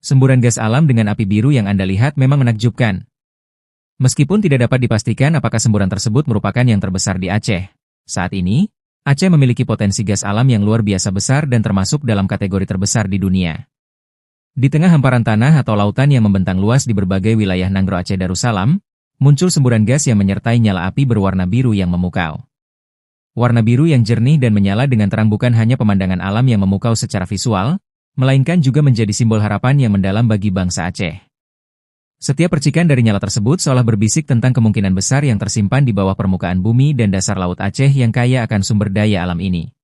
Semburan gas alam dengan api biru yang Anda lihat memang menakjubkan. Meskipun tidak dapat dipastikan apakah semburan tersebut merupakan yang terbesar di Aceh. Saat ini, Aceh memiliki potensi gas alam yang luar biasa besar dan termasuk dalam kategori terbesar di dunia. Di tengah hamparan tanah atau lautan yang membentang luas di berbagai wilayah Nanggro Aceh Darussalam, muncul semburan gas yang menyertai nyala api berwarna biru yang memukau. Warna biru yang jernih dan menyala dengan terang bukan hanya pemandangan alam yang memukau secara visual, melainkan juga menjadi simbol harapan yang mendalam bagi bangsa Aceh. Setiap percikan dari nyala tersebut seolah berbisik tentang kemungkinan besar yang tersimpan di bawah permukaan bumi dan dasar laut Aceh yang kaya akan sumber daya alam ini.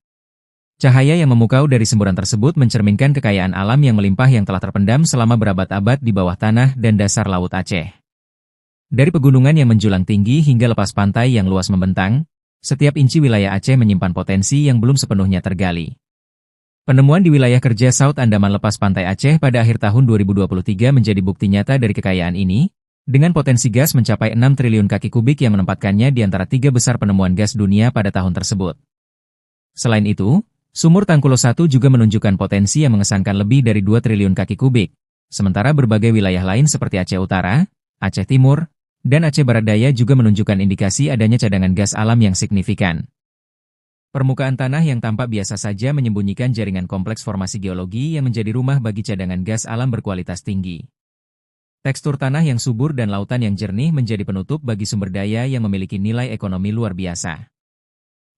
Cahaya yang memukau dari semburan tersebut mencerminkan kekayaan alam yang melimpah yang telah terpendam selama berabad-abad di bawah tanah dan dasar laut Aceh. Dari pegunungan yang menjulang tinggi hingga lepas pantai yang luas membentang, setiap inci wilayah Aceh menyimpan potensi yang belum sepenuhnya tergali. Penemuan di wilayah kerja Saut Andaman lepas pantai Aceh pada akhir tahun 2023 menjadi bukti nyata dari kekayaan ini, dengan potensi gas mencapai 6 triliun kaki kubik yang menempatkannya di antara 3 besar penemuan gas dunia pada tahun tersebut. Selain itu, sumur Tangkulo 1 juga menunjukkan potensi yang mengesankan lebih dari 2 triliun kaki kubik, sementara berbagai wilayah lain seperti Aceh Utara, Aceh Timur, dan Aceh Barat Daya juga menunjukkan indikasi adanya cadangan gas alam yang signifikan. Permukaan tanah yang tampak biasa saja menyembunyikan jaringan kompleks formasi geologi yang menjadi rumah bagi cadangan gas alam berkualitas tinggi. Tekstur tanah yang subur dan lautan yang jernih menjadi penutup bagi sumber daya yang memiliki nilai ekonomi luar biasa.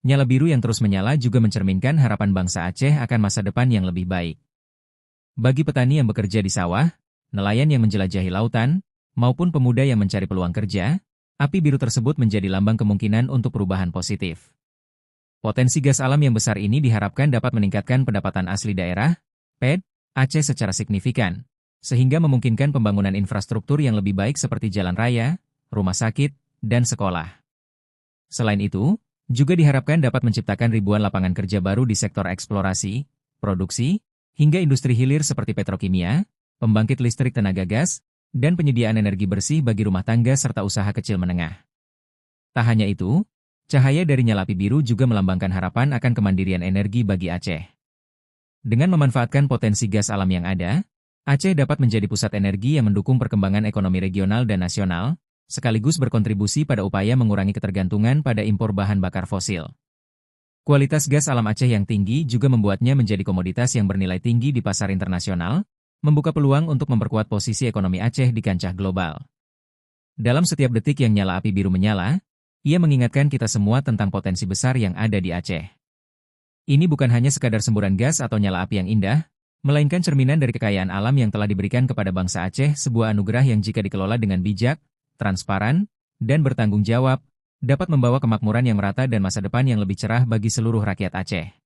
Nyala biru yang terus menyala juga mencerminkan harapan bangsa Aceh akan masa depan yang lebih baik. Bagi petani yang bekerja di sawah, nelayan yang menjelajahi lautan, maupun pemuda yang mencari peluang kerja, api biru tersebut menjadi lambang kemungkinan untuk perubahan positif. Potensi gas alam yang besar ini diharapkan dapat meningkatkan pendapatan asli daerah, PED, Aceh secara signifikan, sehingga memungkinkan pembangunan infrastruktur yang lebih baik seperti jalan raya, rumah sakit, dan sekolah. Selain itu, juga diharapkan dapat menciptakan ribuan lapangan kerja baru di sektor eksplorasi, produksi, hingga industri hilir seperti petrokimia, pembangkit listrik tenaga gas, dan penyediaan energi bersih bagi rumah tangga serta usaha kecil menengah. Tak hanya itu, cahaya dari nyala api biru juga melambangkan harapan akan kemandirian energi bagi Aceh. Dengan memanfaatkan potensi gas alam yang ada, Aceh dapat menjadi pusat energi yang mendukung perkembangan ekonomi regional dan nasional, sekaligus berkontribusi pada upaya mengurangi ketergantungan pada impor bahan bakar fosil. Kualitas gas alam Aceh yang tinggi juga membuatnya menjadi komoditas yang bernilai tinggi di pasar internasional, membuka peluang untuk memperkuat posisi ekonomi Aceh di kancah global. Dalam setiap detik yang nyala api biru menyala, ia mengingatkan kita semua tentang potensi besar yang ada di Aceh. Ini bukan hanya sekadar semburan gas atau nyala api yang indah, melainkan cerminan dari kekayaan alam yang telah diberikan kepada bangsa Aceh, sebuah anugerah yang jika dikelola dengan bijak, transparan, dan bertanggung jawab, dapat membawa kemakmuran yang merata dan masa depan yang lebih cerah bagi seluruh rakyat Aceh.